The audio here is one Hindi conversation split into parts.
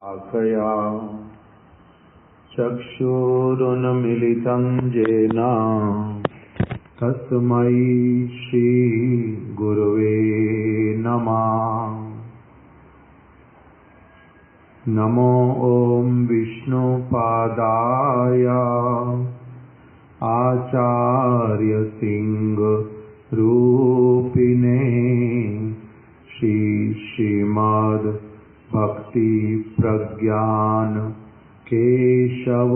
आकया चक्षुरुन्मिलितं येन तस्मै श्रीगुरवे नमः। नमो ॐ विष्णुपादाय आचार्यसिंहरूपिणे श्रीमद् भक्ति प्रज्ञान केशव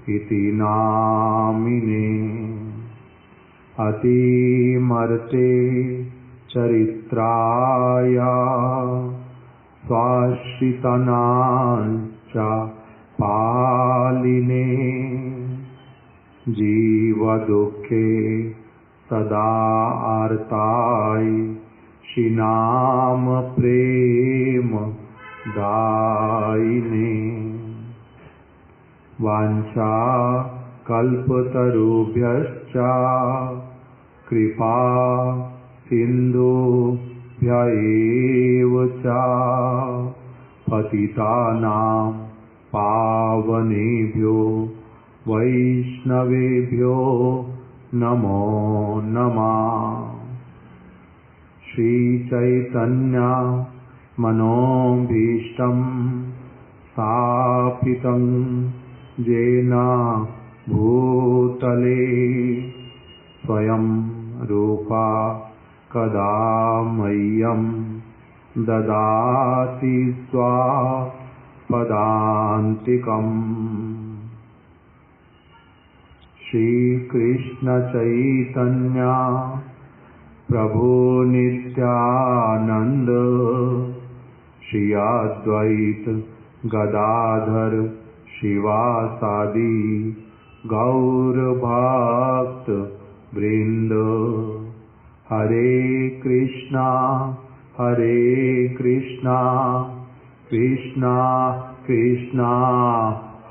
इति नामिने। अतिमर्ते चरित्राय स्वाश्रितानांच पालिने जीवदुःखे सदा आर्ताय श्रीनाम प्रेम दायिने। वाञ्छा कल्पतरुभ्यश्च कृपा सिन्धुभ्य एव च पतितानां पावनेभ्यो वैष्णवेभ्यो नमो नमः। श्री चैतन्य मनोभीष्टं स्थापितं येन भूतले स्वयं रूपा कदा मह्यं ददाति स्वपदान्तिकम्। श्रीकृष्ण चैतन्य प्रभु नित्यानंद श्री अद्वैत गदाधर शिवासादि गौर भक्त वृंद। हरे कृष्णा कृष्णा कृष्णा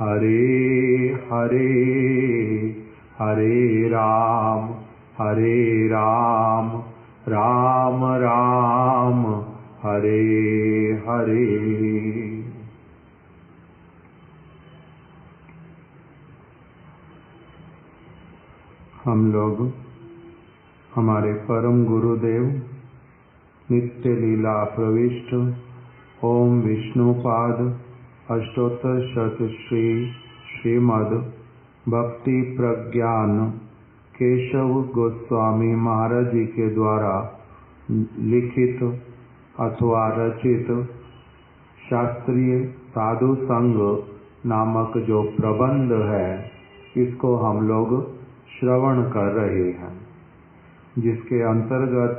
हरे हरे, हरे राम राम राम हरे हरे। हम लोग हमारे परम गुरुदेव नित्य लीला प्रविष्ट ओम विष्णुपाद अष्टोत्तर शतश्री श्रीमद् भक्ति प्रज्ञान केशव गोस्वामी महाराज जी के द्वारा लिखित अथवा रचित शास्त्रीय साधु संघ नामक जो प्रबंध है, इसको हम लोग श्रवण कर रहे हैं, जिसके अंतर्गत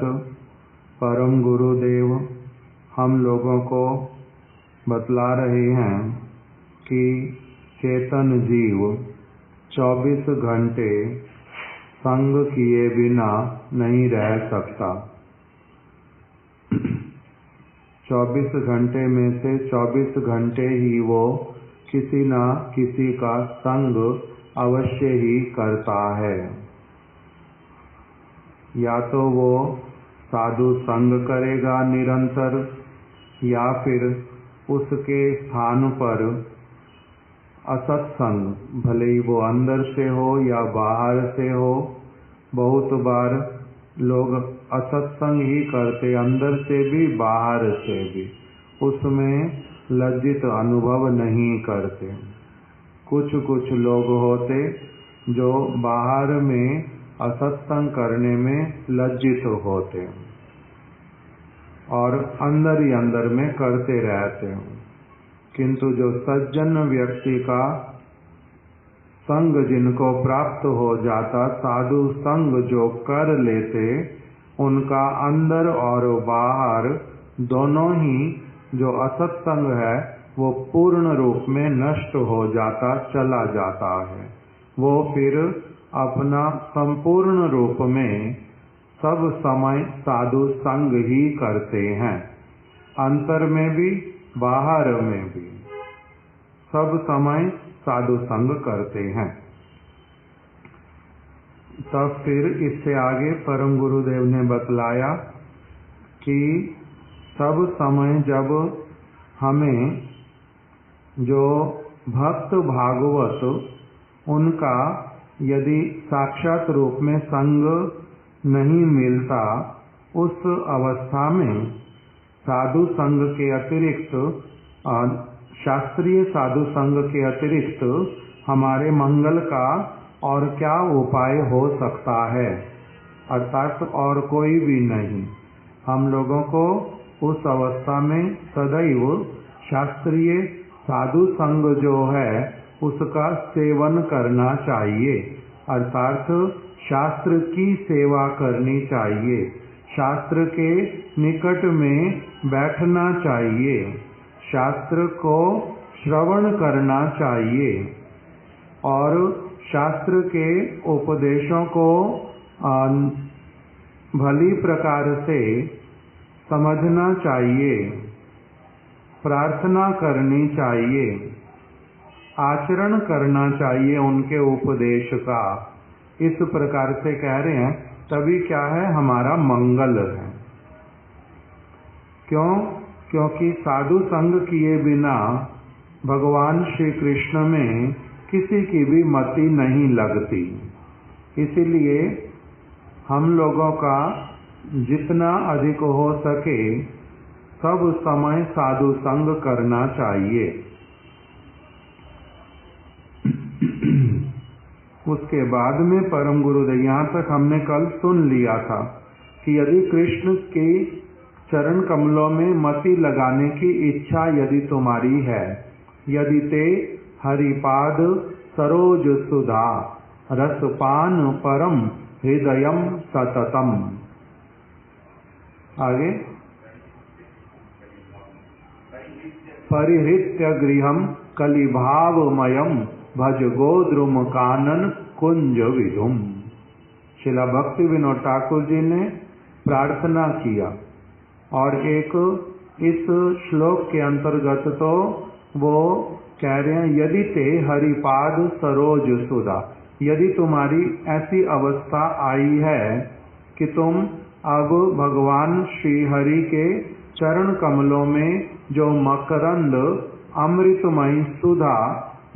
परम गुरुदेव हम लोगों को बतला रहे हैं कि चेतन जीव 24 घंटे संग किए बिना नहीं रह सकता। 24 घंटे में से 24 घंटे ही वो किसी न किसी का संग अवश्य ही करता है। या तो वो साधु संग करेगा निरंतर, या फिर उसके स्थान पर असत्संग, भले ही वो अंदर से हो या बाहर से हो। बहुत बार लोग असत्संग ही करते, अंदर से भी बाहर से भी, उसमें लज्जित अनुभव नहीं करते। कुछ कुछ लोग होते जो बाहर में असत्संग करने में लज्जित होते और अंदर ही अंदर में करते रहते हैं। किंतु जो सज्जन व्यक्ति का संग जिनको प्राप्त हो जाता, साधु संग जो कर लेते, उनका अंदर और बाहर दोनों ही जो असत्संग है वो पूर्ण रूप में नष्ट हो जाता, चला जाता है। वो फिर अपना संपूर्ण रूप में सब समय साधु संग ही करते हैं, अंतर में भी बाहर में भी सब समय साधु संग करते हैं। तब फिर इससे आगे परम गुरुदेव ने बतलाया कि सब समय जब हमें जो भक्त भागवत उनका यदि साक्षात रूप में संग नहीं मिलता, उस अवस्था में साधु संग के अतिरिक्त, शास्त्रीय साधु संग के अतिरिक्त हमारे मंगल का और क्या उपाय हो सकता है, अर्थात और कोई भी नहीं। हम लोगों को उस अवस्था में सदैव शास्त्रीय साधु संग जो है उसका सेवन करना चाहिए, अर्थात शास्त्र की सेवा करनी चाहिए, शास्त्र के निकट में बैठना चाहिए, शास्त्र को श्रवण करना चाहिए और शास्त्र के उपदेशों को भली प्रकार से समझना चाहिए, प्रार्थना करनी चाहिए, आचरण करना चाहिए उनके उपदेश का। इस प्रकार से कह रहे हैं, तभी क्या है, हमारा मंगल है। क्यों? क्योंकि साधु संग किए बिना भगवान श्री कृष्ण में किसी की भी मति नहीं लगती। इसीलिए हम लोगों का जितना अधिक हो सके सब समय साधु संग करना चाहिए। उसके बाद में परम गुरुदेव, यहाँ तक हमने कल सुन लिया था कि यदि कृष्ण के चरण कमलों में मति लगाने की इच्छा यदि तुम्हारी है, यदि ते हरिपाद सरोज सुधा रसपान परम हृदयम सततम। आगे, परिहृत्य गृहम कलिभावमयम भज गोद्रुम कानन कुंज विधुम। श्रीला भक्ति विनोद ठाकुर जी ने प्रार्थना किया और एक इस श्लोक के अंतर्गत तो वो कह रहे हैं, यदि ते हरिपाद सरोज सुधा, यदि तुम्हारी ऐसी अवस्था आई है कि तुम अब भगवान श्री हरि के चरण कमलों में जो मकरंद अमृतमयी सुधा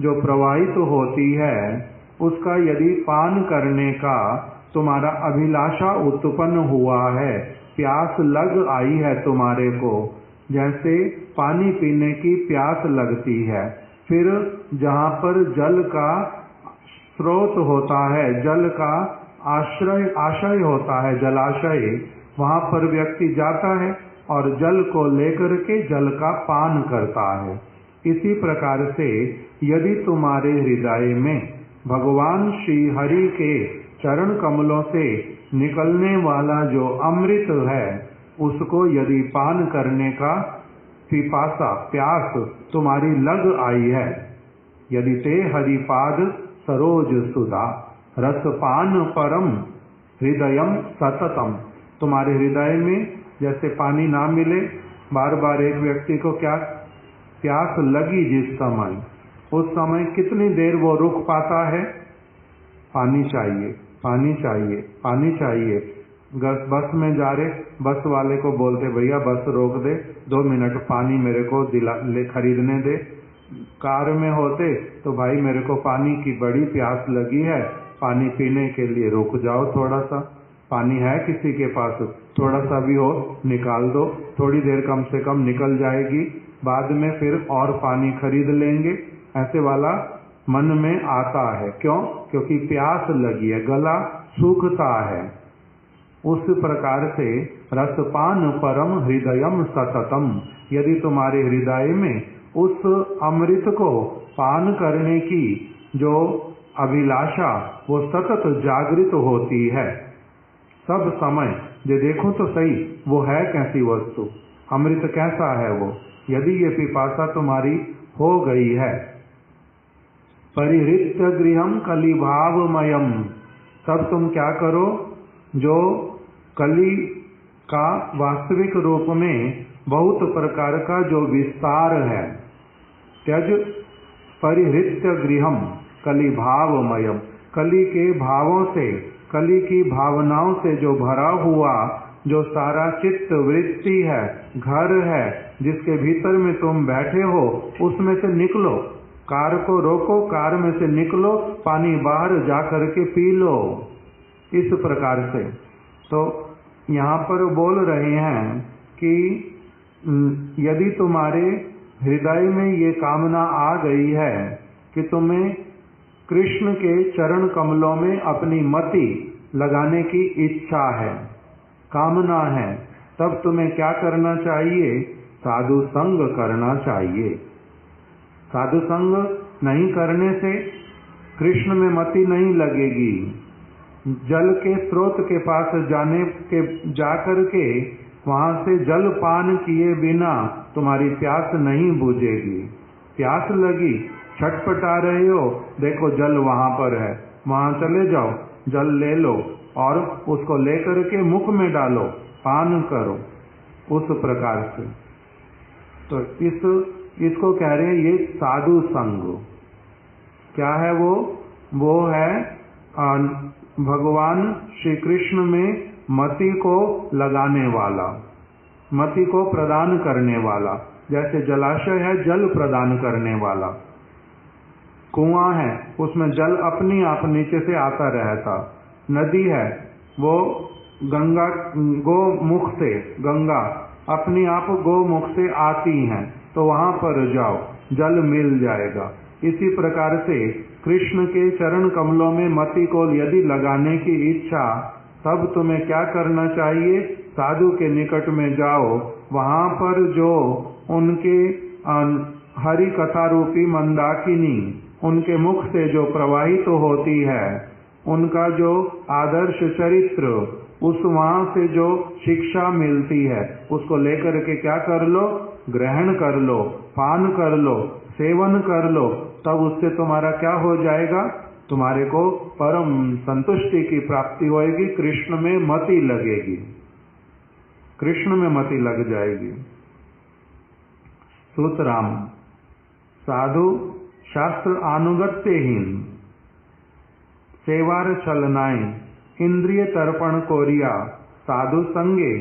जो प्रवाहित होती है, उसका यदि पान करने का तुम्हारा अभिलाषा उत्पन्न हुआ है, प्यास लग आई है तुम्हारे को, जैसे पानी पीने की प्यास लगती है, फिर जहाँ पर जल का स्रोत होता है, जल का आशय होता है, जलाशय, वहाँ पर व्यक्ति जाता है और जल को लेकर के जल का पान करता है। इसी प्रकार से यदि तुम्हारे हृदय में भगवान श्री हरि के चरण कमलों से निकलने वाला जो अमृत है, उसको यदि पान करने का पिपासा प्यास तुम्हारी लग आई है, यदि ते हरिपाद सरोज सुधा रसपान परम हृदयम सततम, तुम्हारे हृदय में जैसे पानी ना मिले, बार बार एक व्यक्ति को क्या प्यास लगी जिस समय, उस समय कितनी देर वो रुक पाता है? पानी चाहिए, पानी चाहिए, पानी चाहिए। बस में जा रहे, बस वाले को बोलते भैया बस रोक दे, 2 मिनट पानी मेरे को खरीदने दे। कार में होते तो भाई मेरे को पानी की बड़ी प्यास लगी है, पानी पीने के लिए रुक जाओ, थोड़ा सा पानी है किसी के पास, थोड़ा सा भी हो निकाल दो, थोड़ी देर कम से कम निकल जाएगी, बाद में फिर और पानी खरीद लेंगे, ऐसे वाला मन में आता है। क्यों? क्योंकि प्यास लगी है, गला सूखता है। उस प्रकार से रसपान परम हृदयम सततम, यदि तुम्हारे हृदय में उस अमृत को पान करने की जो अभिलाषा वो सतत जागृत होती है, सब समय जो देखो तो सही वो है कैसी वस्तु, अमृत कैसा है वो, यदि ये पिपासा तुम्हारी हो गई है। परिहृत्य गृहम कलिभावमयम, तब तुम क्या करो, जो कली का वास्तविक रूप में बहुत प्रकार का जो विस्तार है, त्यज परिहृत्य गृहम कलिभावमयम, कली के भावों से, कली की भावनाओं से जो भरा हुआ जो सारा चित्त वृत्ति है, घर है, जिसके भीतर में तुम बैठे हो, उसमें से निकलो। कार को रोको, कार में से निकलो, पानी बाहर जा करके पी लो। इस प्रकार से तो यहाँ पर बोल रहे हैं कि यदि तुम्हारे हृदय में ये कामना आ गई है कि तुम्हें कृष्ण के चरण कमलों में अपनी मति लगाने की इच्छा है, कामना है, तब तुम्हें क्या करना चाहिए? साधु संग करना चाहिए। साधु संग नहीं करने से कृष्ण में मति नहीं लगेगी। जल के स्रोत के पास जाकर के वहां से जल पान किए बिना तुम्हारी प्यास नहीं बुझेगी। प्यास लगी, छटपटा रहे हो, देखो जल वहां पर है, वहां चले जाओ, जल ले लो और उसको लेकर के मुख में डालो, पान करो। उस प्रकार से तो इसको कह रहे हैं ये साधु संग। क्या है वो है भगवान श्री कृष्ण में मति को लगाने वाला, मति को प्रदान करने वाला। जैसे जलाशय है, जल प्रदान करने वाला। कुआं है, उसमें जल अपनी आप नीचे से आता रहता। नदी है, वो गंगा गोमुख से, गंगा अपनी आप गोमुख से आती हैं, तो वहां पर जाओ, जल मिल जाएगा। इसी प्रकार से कृष्ण के चरण कमलों में मति को यदि लगाने की इच्छा, तब तुम्हें क्या करना चाहिए? साधु के निकट में जाओ, वहां पर जो उनके हरि कथा रूपी मंदाकिनी उनके मुख से जो प्रवाहित होती है, उनका जो आदर्श चरित्र, उस वहां से जो शिक्षा मिलती है, उसको लेकर के क्या कर लो? ग्रहण कर लो, पान कर लो, सेवन कर लो। तब उससे तुम्हारा क्या हो जाएगा? तुम्हारे को परम संतुष्टि की प्राप्ति होएगी, कृष्ण में मति लगेगी, कृष्ण में मति लग जाएगी। सूत्राम साधु शास्त्र अनुगत्यहीन सेवार चलनाएं इंद्रिय तर्पण कोरिया साधु संगे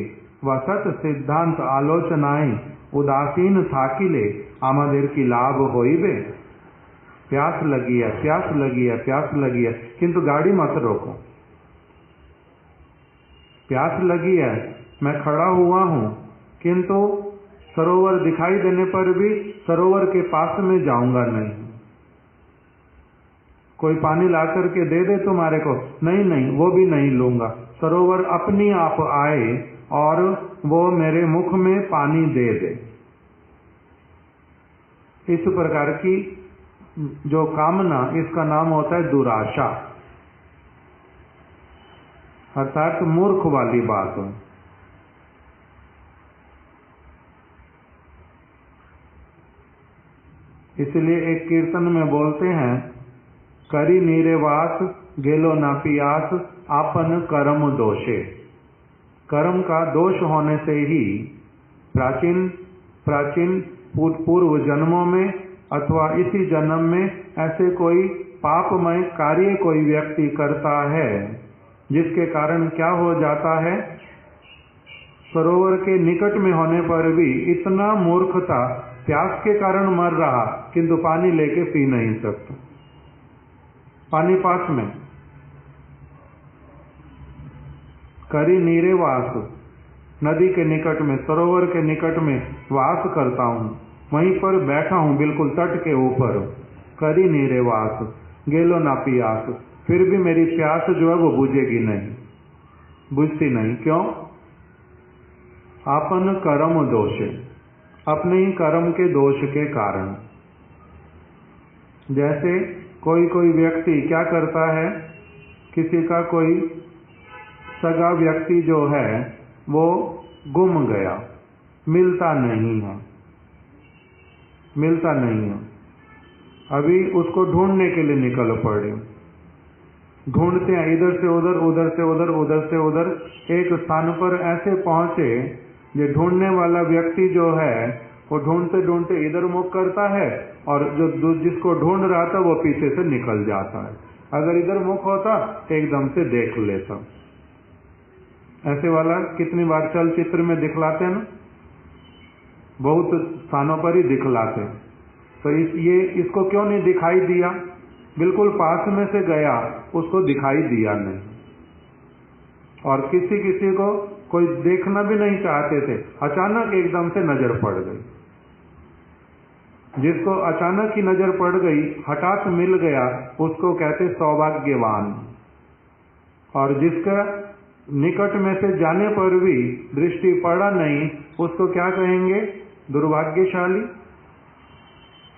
वसत सिद्धांत आलोचनाएं उदासीन थाकिले आमदेर की लाभ होइबे। प्यास लगी है, प्यास लगी है, प्यास लगी है, किंतु गाड़ी मत रोको। प्यास लगी है, मैं खड़ा हुआ हूं, किंतु सरोवर दिखाई देने पर भी सरोवर के पास में जाऊंगा नहीं। कोई पानी ला करके दे दे तुम्हारे को, नहीं नहीं, वो भी नहीं लूंगा। सरोवर अपनी आप आए और वो मेरे मुख में पानी दे दे। इस प्रकार की जो कामना, इसका नाम होता है दुराशा, अर्थात मूर्ख वाली बात। इसलिए एक कीर्तन में बोलते हैं, करी नीरेवास गेलो ना पियास आपन कर्म दोषे। कर्म का दोष होने से ही प्राचीन पूर्व जन्मों में अथवा इसी जन्म में ऐसे कोई पापमय कार्य कोई व्यक्ति करता है, जिसके कारण क्या हो जाता है? सरोवर के निकट में होने पर भी इतना मूर्खता, प्यास के कारण मर रहा, किंतु पानी लेके पी नहीं सकता। पानी पास में, करी नीरे वास, नदी के निकट में, सरोवर के निकट में वास करता हूँ, वहीं पर बैठा हूँ बिल्कुल तट के ऊपर। करी नीरे वास गेलो ना पियास, फिर भी मेरी प्यास जो है वो बुझेगी नहीं, बुझती नहीं। क्यों? आपन कर्म दोष, अपने ही कर्म के दोष के कारण। जैसे कोई व्यक्ति क्या करता है, किसी का कोई सगा व्यक्ति जो है वो गुम गया, मिलता नहीं है, मिलता नहीं है। अभी उसको ढूंढने के लिए निकल पड़े, ढूंढते हैं इधर से उधर, उधर से उधर, उधर से उधर, एक स्थान पर ऐसे पहुंचे, ये ढूंढने वाला व्यक्ति जो है वो ढूंढते ढूंढते इधर मुख करता है और जो जिसको ढूंढ रहा था वो पीछे से निकल जाता है। अगर इधर मुख होता एकदम से देख लेता। ऐसे वाला कितनी बार चलचित्र में दिखलाते हैं ना, बहुत स्थानों पर ही दिखलाते हैं। तो इसको क्यों नहीं दिखाई दिया? बिल्कुल पास में से गया, उसको दिखाई दिया नहीं। और किसी को कोई देखना भी नहीं चाहते थे, अचानक एकदम से नजर पड़ गई। जिसको अचानक ही नजर पड़ गई, हठात मिल गया, उसको कहते सौभाग्यवान। और जिसका निकट में से जाने पर भी दृष्टि पड़ा नहीं, उसको क्या कहेंगे? दुर्भाग्यशाली।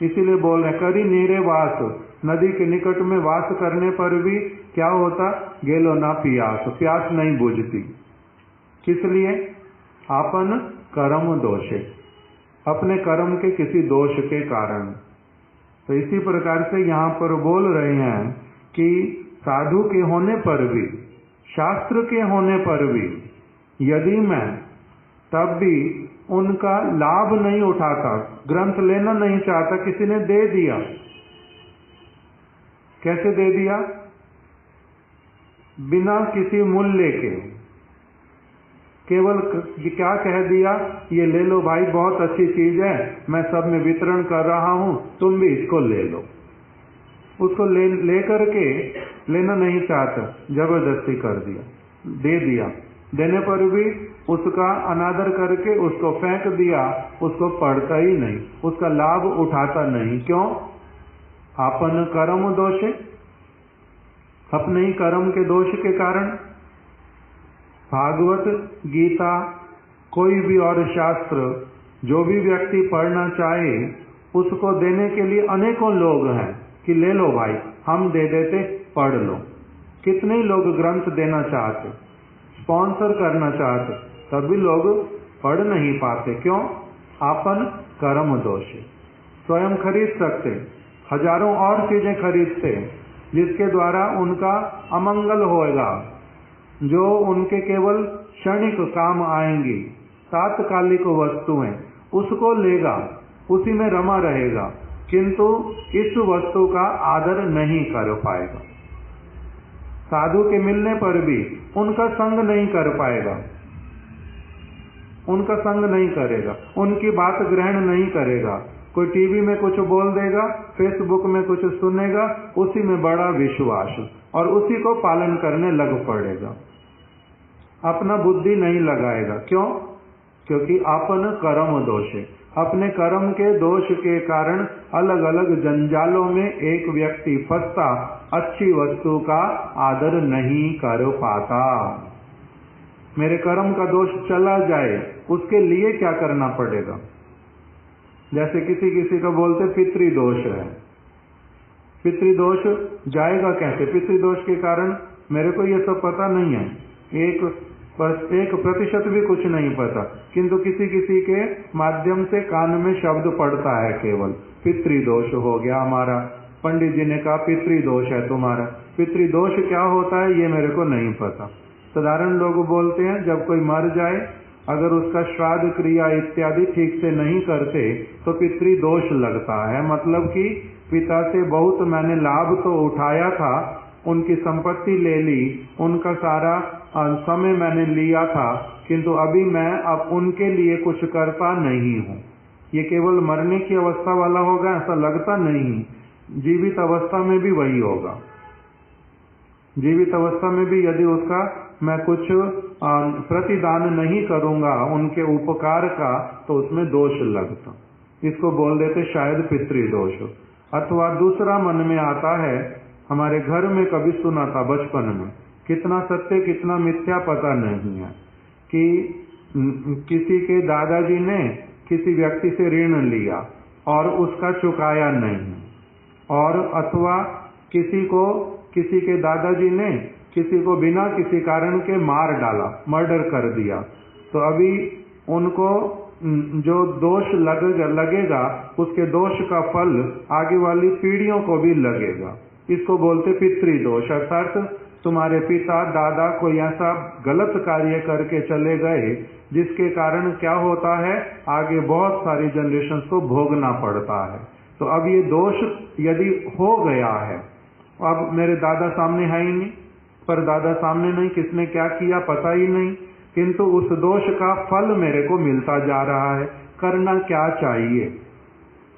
इसीलिए बोल रहे करी नीरे वास, नदी के निकट में वास करने पर भी क्या होता? गेलो ना पियास, प्यास नहीं बुझती। किस लिए? आपन कर्म दोषे, अपने कर्म के किसी दोष के कारण। तो इसी प्रकार से यहाँ पर बोल रहे हैं कि साधु के होने पर भी, शास्त्र के होने पर भी यदि मैं तब भी उनका लाभ नहीं उठाता, ग्रंथ लेना नहीं चाहता, किसी ने दे दिया, कैसे दे दिया? बिना किसी मूल्य के, केवल क्या कह दिया? ये ले लो भाई, बहुत अच्छी चीज है, मैं सब में वितरण कर रहा हूं, तुम भी इसको ले लो। उसको ले करके लेना नहीं चाहता, जबरदस्ती कर दिया, दे दिया। देने पर भी उसका अनादर करके उसको फेंक दिया, उसको पढ़ता ही नहीं, उसका लाभ उठाता नहीं। क्यों? आपन कर्म दोषे, अपने ही कर्म के दोष के कारण। भागवत, गीता, कोई भी और शास्त्र जो भी व्यक्ति पढ़ना चाहे, उसको देने के लिए अनेकों लोग हैं कि ले लो भाई, हम दे देते, पढ़ लो। कितने लोग ग्रंथ देना चाहते, स्पॉन्सर करना चाहते, तभी लोग पढ़ नहीं पाते। क्यों? आपन कर्म दोष। स्वयं खरीद सकते, हजारों और चीजें खरीदते जिसके द्वारा उनका अमंगल होएगा, जो उनके केवल क्षणिक काम आएंगी, तात्कालिक वस्तुएं, उसको लेगा, उसी में रमा रहेगा, किंतु इस वस्तु का आदर नहीं कर पाएगा। साधु के मिलने पर भी उनका संग नहीं कर पाएगा, उनका संग नहीं करेगा, उनकी बात ग्रहण नहीं करेगा। कोई टीवी में कुछ बोल देगा, फेसबुक में कुछ सुनेगा, उसी में बड़ा विश्वास और उसी को पालन करने लग पड़ेगा, अपना बुद्धि नहीं लगाएगा। क्यों? क्योंकि अपन कर्म दोष है। अपने कर्म के दोष के कारण अलग अलग जंजालों में एक व्यक्ति फंसता, अच्छी वस्तु का आदर नहीं कर पाता। मेरे कर्म का दोष चला जाए, उसके लिए क्या करना पड़ेगा? जैसे किसी को बोलते पितृदोष है, पितृदोष जाएगा कैसे? पितृदोष के कारण मेरे को ये सब पता नहीं है, 1% भी कुछ नहीं पता, किंतु किसी के माध्यम से कान में शब्द पड़ता है, केवल पितृदोष हो गया हमारा, पंडित जी ने कहा पितृदोष है तुम्हारा। पितृदोष क्या होता है ये मेरे को नहीं पता। साधारण लोग बोलते हैं जब कोई मर जाए, अगर उसका श्राद्ध क्रिया इत्यादि ठीक से नहीं करते तो पितृदोष लगता है। मतलब कि पिता से बहुत मैंने लाभ तो उठाया था, उनकी संपत्ति ले ली, उनका सारा समय मैंने लिया था, किंतु अभी मैं अब उनके लिए कुछ करता नहीं हूँ। ये केवल मरने की अवस्था वाला होगा ऐसा लगता नहीं, जीवित अवस्था में भी वही होगा। जीवित अवस्था में भी यदि उसका मैं कुछ प्रतिदान नहीं करूंगा उनके उपकार का, तो उसमें दोष लगता। इसको बोल देते शायद पितृदोष। अथवा दूसरा मन में आता है, हमारे घर में कभी सुना था बचपन में, कितना सत्य कितना मिथ्या पता नहीं है, कि किसी के दादाजी ने किसी व्यक्ति से ऋण लिया और उसका चुकाया नहीं, और अथवा किसी के दादाजी ने किसी को बिना किसी कारण के मार डाला, मर्डर कर दिया, तो अभी उनको जो दोष लगेगा उसके दोष का फल आगे वाली पीढ़ियों को भी लगेगा। इसको बोलते पितृदोष। अर्थात तुम्हारे पिता दादा कोई ऐसा गलत कार्य करके चले गए जिसके कारण क्या होता है, आगे बहुत सारी जनरेशन को भोगना पड़ता है। तो अब ये दोष यदि हो गया है, अब मेरे दादा सामने है ही नहीं, पर दादा सामने नहीं, किसने क्या किया पता ही नहीं, किंतु उस दोष का फल मेरे को मिलता जा रहा है। करना क्या चाहिए?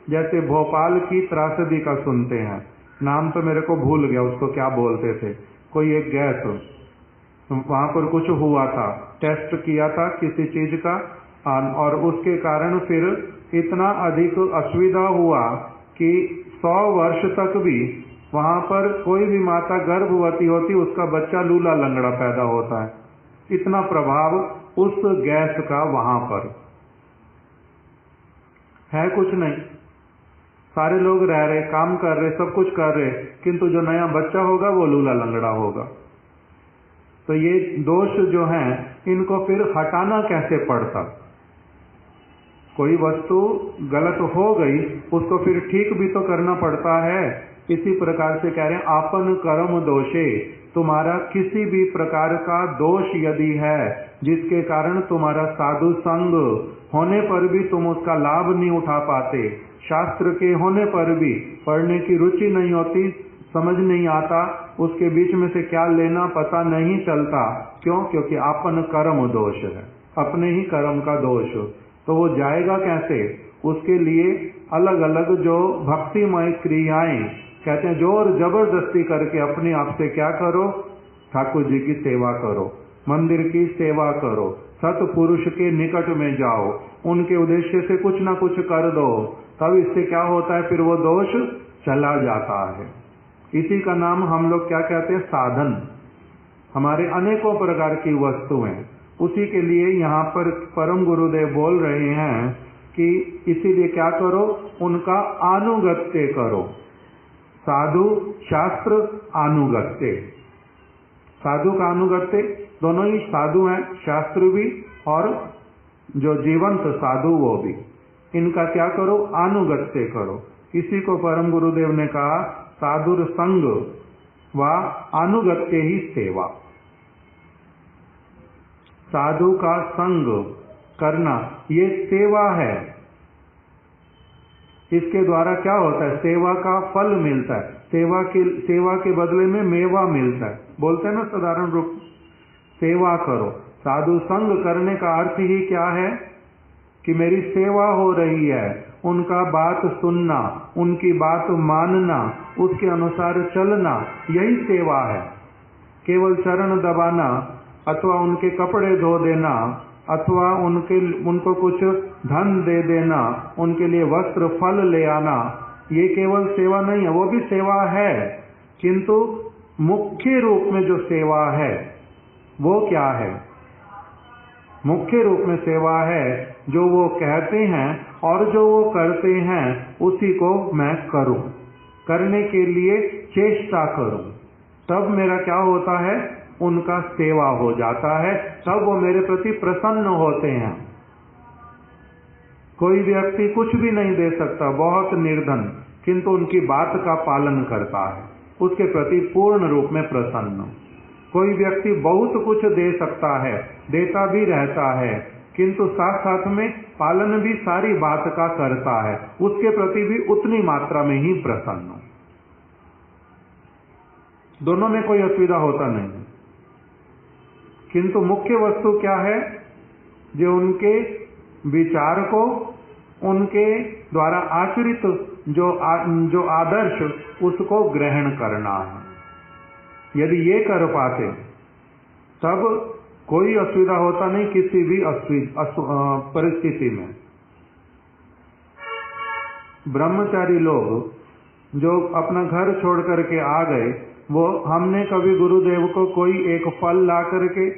जैसे भोपाल की त्रासदी का सुनते हैं, नाम तो मेरे को भूल गया, उसको क्या बोलते थे, कोई एक गैस, वहां पर कुछ हुआ था, टेस्ट किया था किसी चीज का, और उसके कारण फिर इतना अधिक असुविधा हुआ कि 100 वर्ष तक भी वहां पर कोई भी माता गर्भवती होती, उसका बच्चा लूला लंगड़ा पैदा होता है। इतना प्रभाव उस गैस का वहां पर है। कुछ नहीं, सारे लोग रह रहे, काम कर रहे, सब कुछ कर रहे, किंतु जो नया बच्चा होगा वो लूला लंगड़ा होगा। तो ये दोष जो हैं, इनको फिर हटाना कैसे पड़ता? कोई वस्तु गलत हो गई, उसको फिर ठीक भी तो करना पड़ता है। इसी प्रकार से कह रहे हैं, आपन कर्म दोषे, तुम्हारा किसी भी प्रकार का दोष यदि है जिसके कारण तुम्हारा साधु संग होने पर भी तुम उसका लाभ नहीं उठा पाते, शास्त्र के होने पर भी पढ़ने की रुचि नहीं होती, समझ नहीं आता, उसके बीच में से क्या लेना पता नहीं चलता, क्यों? क्योंकि आपन कर्म दोष है, अपने ही कर्म का दोष। तो वो जाएगा कैसे? उसके लिए अलग अलग जो भक्तिमय क्रियाएं, कहते हैं जोर जबरदस्ती करके अपने आप से क्या करो? ठाकुर जी की सेवा करो, मंदिर की सेवा करो, सतपुरुष के निकट में जाओ, उनके उद्देश्य से कुछ ना कुछ कर दो, तब इससे क्या होता है? फिर वो दोष चला जाता है। इसी का नाम हम लोग क्या कहते हैं? साधन। हमारे अनेकों प्रकार की वस्तुएं, उसी के लिए यहाँ पर परम गुरुदेव बोल रहे हैं कि इसीलिए क्या करो? उनका अनुगत्य करो। साधु शास्त्र अनुगत्य, साधु का अनुगत्य, दोनों ही साधु हैं, शास्त्र भी और जो जीवंत साधु वो भी, इनका क्या करो? अनुगत्य करो। इसी को परम गुरुदेव ने कहा साधुर संग व अनुगत्य ही सेवा। साधु का संग करना ये सेवा है। इसके द्वारा क्या होता है? सेवा का फल मिलता है, सेवा के बदले में मेवा मिलता है। बोलते हैं ना साधारण रूप, सेवा करो। साधु संग करने का अर्थ ही क्या है? कि मेरी सेवा हो रही है, उनका बात सुनना, उनकी बात मानना, उसके अनुसार चलना, यही सेवा है। केवल चरण दबाना अथवा उनके कपड़े धो देना अथवा उनको कुछ धन दे देना, उनके लिए वस्त्र फल ले आना, ये केवल सेवा नहीं है। वो भी सेवा है, किंतु मुख्य रूप में जो सेवा है वो क्या है? मुख्य रूप में सेवा है जो वो कहते हैं और जो वो करते हैं, उसी को मैं करूं, करने के लिए चेष्टा करूं, तब मेरा क्या होता है? उनका सेवा हो जाता है, तब वो मेरे प्रति प्रसन्न होते हैं। कोई व्यक्ति कुछ भी नहीं दे सकता, बहुत निर्धन, किंतु उनकी बात का पालन करता है, उसके प्रति पूर्ण रूप में प्रसन्न। कोई व्यक्ति बहुत कुछ दे सकता है, देता भी रहता है, किंतु साथ साथ में पालन भी सारी बात का करता है, उसके प्रति भी उतनी मात्रा में ही प्रसन्न। दोनों में कोई असुविधा होता नहीं। किंतु मुख्य वस्तु क्या है? जो उनके विचार को, उनके द्वारा आचरित जो आदर्श, उसको ग्रहण करना है। यदि ये कर पाते तब कोई असुविधा होता नहीं किसी भी परिस्थिति में। ब्रह्मचारी लोग जो अपना घर छोड़ करके आ गए, वो हमने कभी गुरुदेव को कोई एक फल ला करके,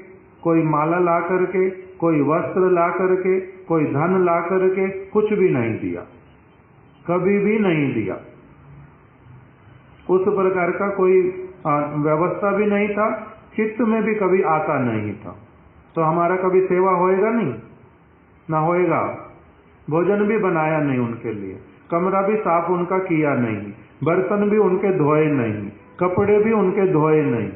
कोई माला ला करके, कोई वस्त्र ला करके, कोई धन ला करके कुछ भी नहीं दिया, कभी भी नहीं दिया। उस प्रकार का कोई व्यवस्था भी नहीं था, चित्त में भी कभी आता नहीं था। तो हमारा कभी सेवा होएगा नहीं, ना होएगा। भोजन भी बनाया नहीं उनके लिए, कमरा भी साफ उनका किया नहीं, बर्तन भी उनके धोए नहीं, कपड़े भी उनके धोए नहीं,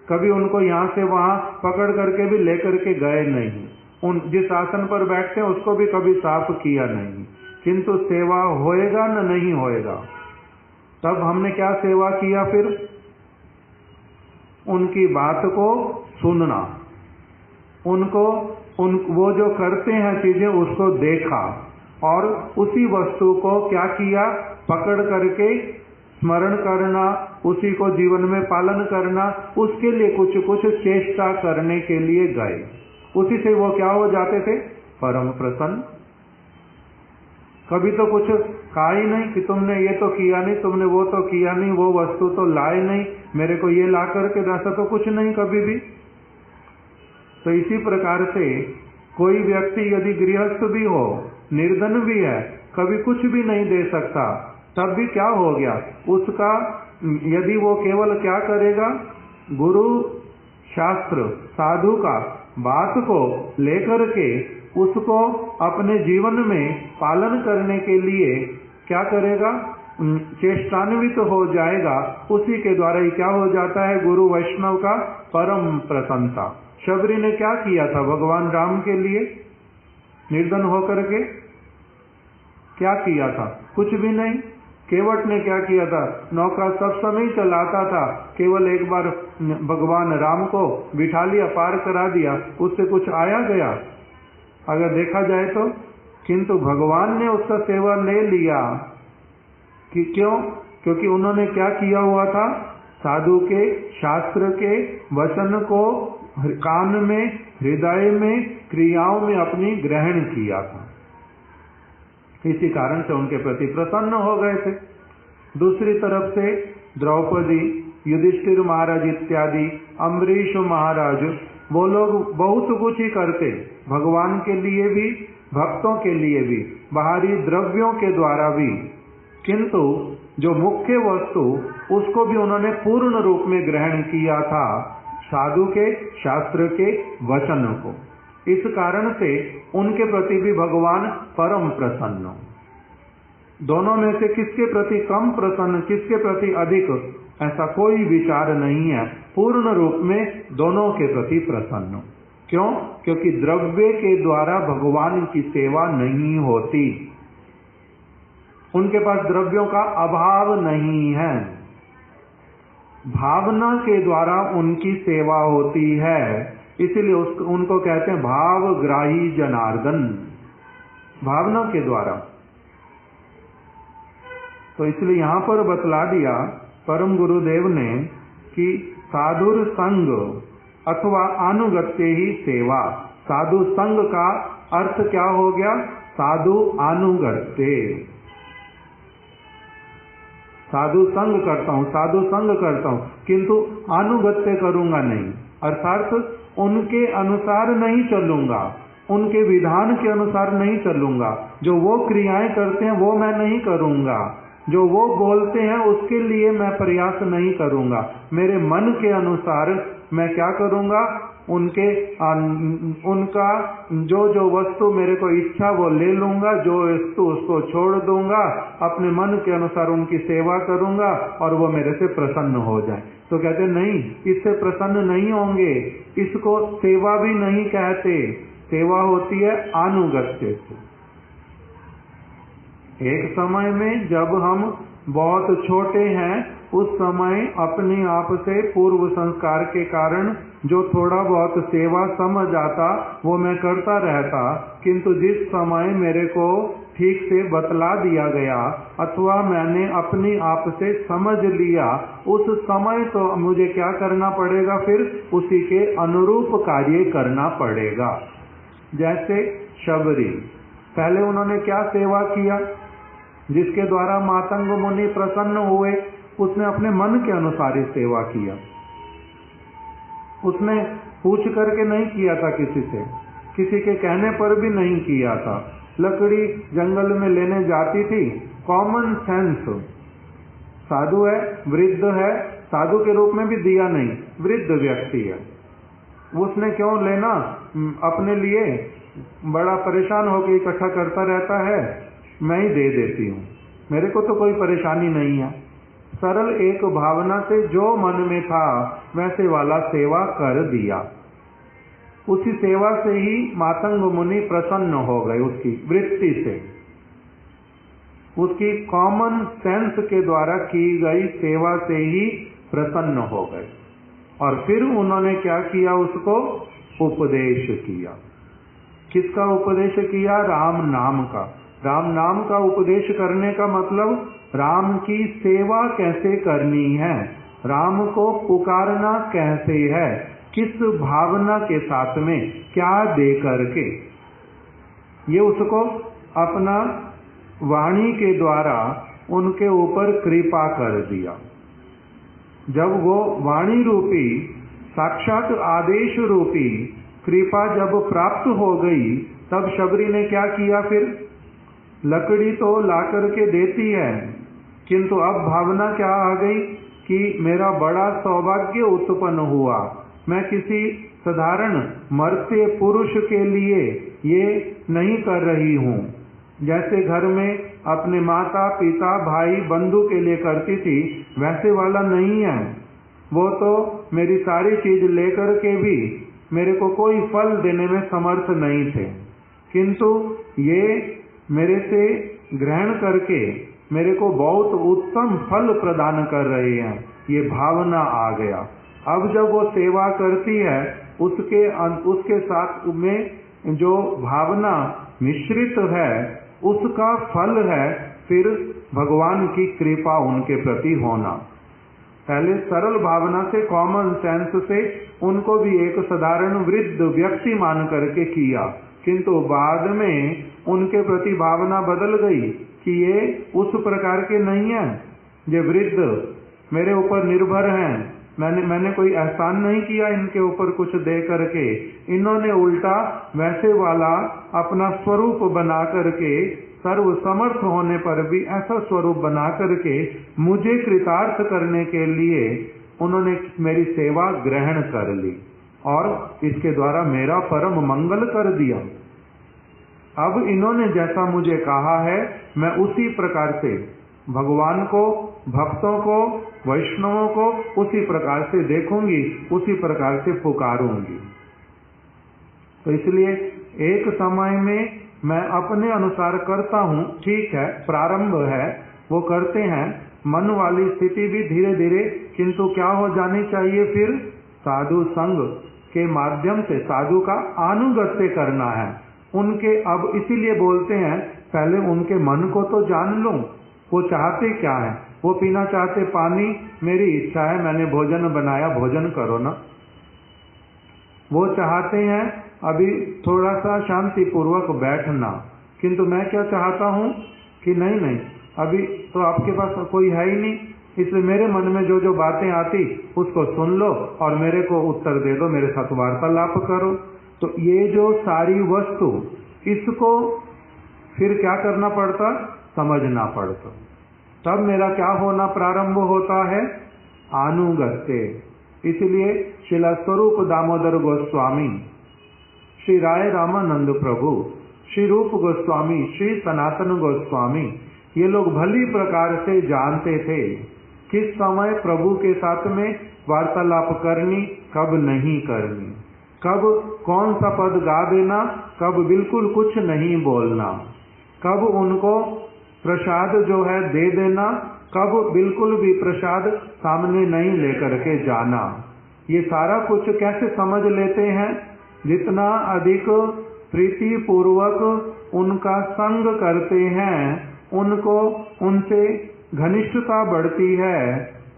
कभी उनको यहाँ से वहां पकड़ करके भी लेकर के गए नहीं, जिस आसन पर बैठते हैं उसको भी कभी साफ किया नहीं। किंतु सेवा होएगा न नहीं होएगा। तब हमने क्या सेवा किया? फिर उनकी बात को सुनना, वो जो करते हैं चीजें उसको देखा और उसी वस्तु को क्या किया, पकड़ करके स्मरण करना, उसी को जीवन में पालन करना, उसके लिए कुछ कुछ चेष्टा करने के लिए गए। उसी से वो क्या हो जाते थे, परम प्रसन्न। कभी तो कुछ कहा ही नहीं कि तुमने ये तो किया नहीं, तुमने वो तो किया नहीं, वो वस्तु तो लाए नहीं, मेरे को ये ला करके ऐसा तो कुछ नहीं कभी भी। तो इसी प्रकार से कोई व्यक्ति यदि गृहस्थ भी हो, निर्धन भी है, कभी कुछ भी नहीं दे सकता, तब भी क्या हो गया उसका, यदि वो केवल क्या करेगा, गुरु शास्त्र साधु का बात को लेकर के उसको अपने जीवन में पालन करने के लिए क्या करेगा, चेष्टान्वित हो जाएगा। उसी के द्वारा ही क्या हो जाता है, गुरु वैष्णव का परम प्रसन्नता। शबरी ने क्या किया था भगवान राम के लिए, निर्धन होकर के क्या किया था, कुछ भी नहीं। केवट ने क्या किया था, नौका सब समय चलाता था, केवल एक बार भगवान राम को बिठा लिया, पार करा दिया, उससे कुछ आया गया अगर देखा जाए तो। किंतु भगवान ने उसका सेवा ले लिया कि क्यों, क्योंकि उन्होंने क्या किया हुआ था, साधु के शास्त्र के वचन को कान में, हृदय में, क्रियाओं में अपनी ग्रहण किया था। इसी कारण से उनके प्रति प्रसन्न हो गए थे। दूसरी तरफ से द्रौपदी, युधिष्ठिर महाराज इत्यादि, अम्बरीश महाराज, वो लोग बहुत कुछ ही करते भगवान के लिए भी, भक्तों के लिए भी, बाहरी द्रव्यों के द्वारा भी, किंतु जो मुख्य वस्तु उसको भी उन्होंने पूर्ण रूप में ग्रहण किया था, साधु के शास्त्र के वचन को। इस कारण से उनके प्रति भी भगवान परम प्रसन्न। दोनों में से किसके प्रति कम प्रसन्न, किसके प्रति अधिक, ऐसा कोई विचार नहीं है। पूर्ण रूप में दोनों के प्रति प्रसन्न। क्यों? क्योंकि द्रव्य के द्वारा भगवान की सेवा नहीं होती, उनके पास द्रव्यों का अभाव नहीं है, भावना के द्वारा उनकी सेवा होती है। इसीलिए उनको कहते हैं भावग्राही जनार्दन, भावना के द्वारा। तो इसलिए यहां पर बतला दिया परम गुरुदेव ने कि साधुर संग अथवा अनुगत्य ही सेवा। साधु संग का अर्थ क्या हो गया, साधु अनुगत्य। साधु संग करता हूं, साधु संग करता हूं, किंतु अनुगत्य करूंगा नहीं, अर्थात उनके अनुसार नहीं चलूंगा, उनके विधान के अनुसार नहीं चलूंगा। जो वो क्रियाएं करते हैं वो मैं नहीं करूंगा, जो वो बोलते हैं उसके लिए मैं प्रयास नहीं करूंगा। मेरे मन के अनुसार मैं क्या करूंगा, उनका जो वस्तु मेरे को इच्छा वो ले लूंगा, जो वस्तु उसको छोड़ दूंगा, अपने मन के अनुसार उनकी सेवा करूंगा और वो मेरे से प्रसन्न हो जाए। तो कहते नहीं, इससे प्रसन्न नहीं होंगे, इसको सेवा भी नहीं कहते। सेवा होती है अनुगत्य से। एक समय में जब हम बहुत छोटे हैं, उस समय अपने आप से पूर्व संस्कार के कारण जो थोड़ा बहुत सेवा समझ आता वो मैं करता रहता, किंतु जिस समय मेरे को ठीक से बतला दिया गया अथवा मैंने अपने आप से समझ लिया, उस समय तो मुझे क्या करना पड़ेगा, फिर उसी के अनुरूप कार्य करना पड़ेगा। जैसे शबरी, पहले उन्होंने क्या सेवा किया, जिसके द्वारा मातंग मुनि प्रसन्न हुए, उसने अपने मन के अनुसार ही सेवा किया। उसने पूछ करके नहीं किया था किसी से, किसी के कहने पर भी नहीं किया था। लकड़ी जंगल में लेने जाती थी, कॉमन सेंस, साधु है, वृद्ध है, साधु के रूप में भी दिया नहीं, वृद्ध व्यक्ति है, उसने क्यों लेना, अपने लिए बड़ा परेशान होकर इकट्ठा करता रहता है, मैं ही दे देती हूँ, मेरे को तो कोई परेशानी नहीं है। सरल एक भावना से जो मन में था वैसे वाला सेवा कर दिया। उसी सेवा से ही मातंग मुनि प्रसन्न हो गए, उसकी वृत्ति से, उसकी कॉमन सेंस के द्वारा की गई सेवा से ही प्रसन्न हो गए। और फिर उन्होंने क्या किया, उसको उपदेश किया। किसका उपदेश किया? राम नाम का। राम नाम का उपदेश करने का मतलब राम की सेवा कैसे करनी है, राम को पुकारना कैसे है, किस भावना के साथ में, क्या दे करके, ये उसको अपना वाणी के द्वारा उनके ऊपर कृपा कर दिया। जब वो वाणी रूपी साक्षात आदेश रूपी कृपा जब प्राप्त हो गई, तब शबरी ने क्या किया? फिर लकड़ी तो ला करके देती है, किंतु अब भावना क्या आ गई कि मेरा बड़ा सौभाग्य उत्पन्न हुआ, मैं किसी साधारण मर्त्य पुरुष के लिए ये नहीं कर रही हूँ, जैसे घर में अपने माता पिता भाई बंधु के लिए करती थी, वैसे वाला नहीं है। वो तो मेरी सारी चीज लेकर के भी मेरे को कोई फल देने में समर्थ नहीं थे, किंतु ये मेरे से ग्रहण करके मेरे को बहुत उत्तम फल प्रदान कर रहे हैं, ये भावना आ गया। अब जब वो सेवा करती है, उसके साथ में जो भावना मिश्रित है, उसका फल है फिर भगवान की कृपा उनके प्रति होना। पहले सरल भावना से, कॉमन सेंस से उनको भी एक साधारण वृद्ध व्यक्ति मान करके किया, किंतु बाद में उनके प्रति भावना बदल गई कि ये उस प्रकार के नहीं है, ये वृद्ध मेरे ऊपर निर्भर हैं, मैंने कोई एहसान नहीं किया इनके ऊपर कुछ दे करके, इन्होंने उल्टा वैसे वाला अपना स्वरूप बना करके, सर्व समर्थ होने पर भी ऐसा स्वरूप बना करके मुझे कृतार्थ करने के लिए उन्होंने मेरी सेवा ग्रहण कर ली और इसके द्वारा मेरा परम मंगल कर दिया। अब इन्होंने जैसा मुझे कहा है, मैं उसी प्रकार से भगवान को, भक्तों को, वैष्णवों को उसी प्रकार से देखूंगी, उसी प्रकार से पुकारूंगी। तो इसलिए एक समय में मैं अपने अनुसार करता हूँ, ठीक है, प्रारंभ है, वो करते हैं, मन वाली स्थिति भी धीरे धीरे, किंतु क्या हो जानी चाहिए? फिर साधु संग के माध्यम से साधु का अनुगत्य करना है उनके। अब इसीलिए बोलते हैं पहले उनके मन को तो जान लो, वो चाहते क्या है। वो पीना चाहते पानी, मेरी इच्छा है, मैंने भोजन बनाया, भोजन करो ना। वो चाहते हैं अभी थोड़ा सा शांति पूर्वक बैठना, किंतु मैं क्या चाहता हूँ कि नहीं, अभी तो आपके पास कोई है ही नहीं, इसलिए मेरे मन में जो जो बातें आती उसको सुन लो और मेरे को उत्तर दे दो, मेरे साथ वार्तालाप करो। तो ये जो सारी वस्तु, इसको फिर क्या करना पड़ता? समझना पड़ता। तब मेरा क्या होना प्रारंभ होता है? अनुगत्य। इसलिए श्रील स्वरूप दामोदर गोस्वामी, श्री राय रामानंद प्रभु, श्री रूप गोस्वामी, श्री सनातन गोस्वामी, ये लोग भली प्रकार से जानते थे किस समय प्रभु के साथ में वार्तालाप करनी, कब नहीं करनी, कब कौन सा पद गा देना, कब बिल्कुल कुछ नहीं बोलना, कब उनको प्रसाद जो है दे देना, कब बिल्कुल भी प्रसाद सामने नहीं लेकर के जाना। ये सारा कुछ कैसे समझ लेते हैं? जितना अधिक प्रीति पूर्वक उनका संग करते हैं, उनको उनसे घनिष्ठता बढ़ती है,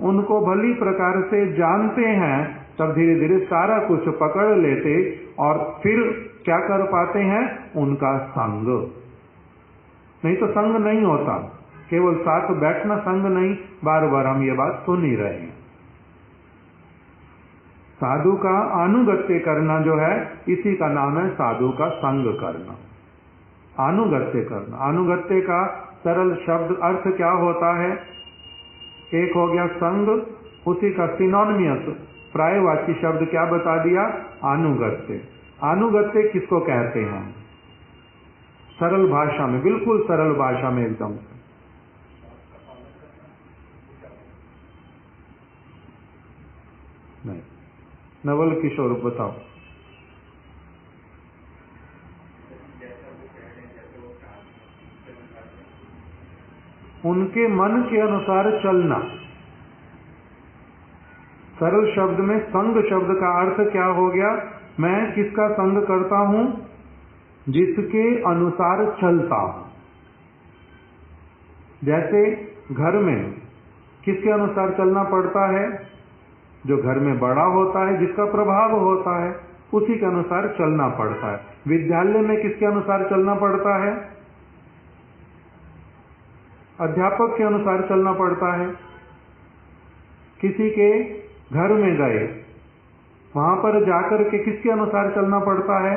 उनको भली प्रकार से जानते हैं, तब धीरे धीरे सारा कुछ पकड़ लेते और फिर क्या कर पाते हैं? उनका संग। नहीं तो संग नहीं होता, केवल साथ बैठना संग नहीं। बार बार हम ये बात सुन ही रहे हैं। साधु का अनुगत्य करना जो है, इसी का नाम है साधु का संग करना, अनुगत्य करना। अनुगत्य का सरल शब्द अर्थ क्या होता है? एक हो गया संग, उसी का सिनोनिमस प्रायवाची शब्द क्या बता दिया? अनुगत्य। अनुगत्य किसको कहते हैं? सरल भाषा में, बिल्कुल सरल भाषा में एकदम से। नहीं, नवल किशोर बताओ। उनके मन के अनुसार चलना। सरल शब्द में संग शब्द का अर्थ क्या हो गया? मैं किसका संग करता हूं? जिसके अनुसार चलता हूं। जैसे घर में किसके अनुसार चलना पड़ता है? जो घर में बड़ा होता है, जिसका प्रभाव होता है, उसी के अनुसार चलना पड़ता है। विद्यालय में किसके अनुसार चलना पड़ता है? अध्यापक के अनुसार चलना पड़ता है। किसी के घर में गए, वहां पर जाकर के किसके अनुसार चलना पड़ता है?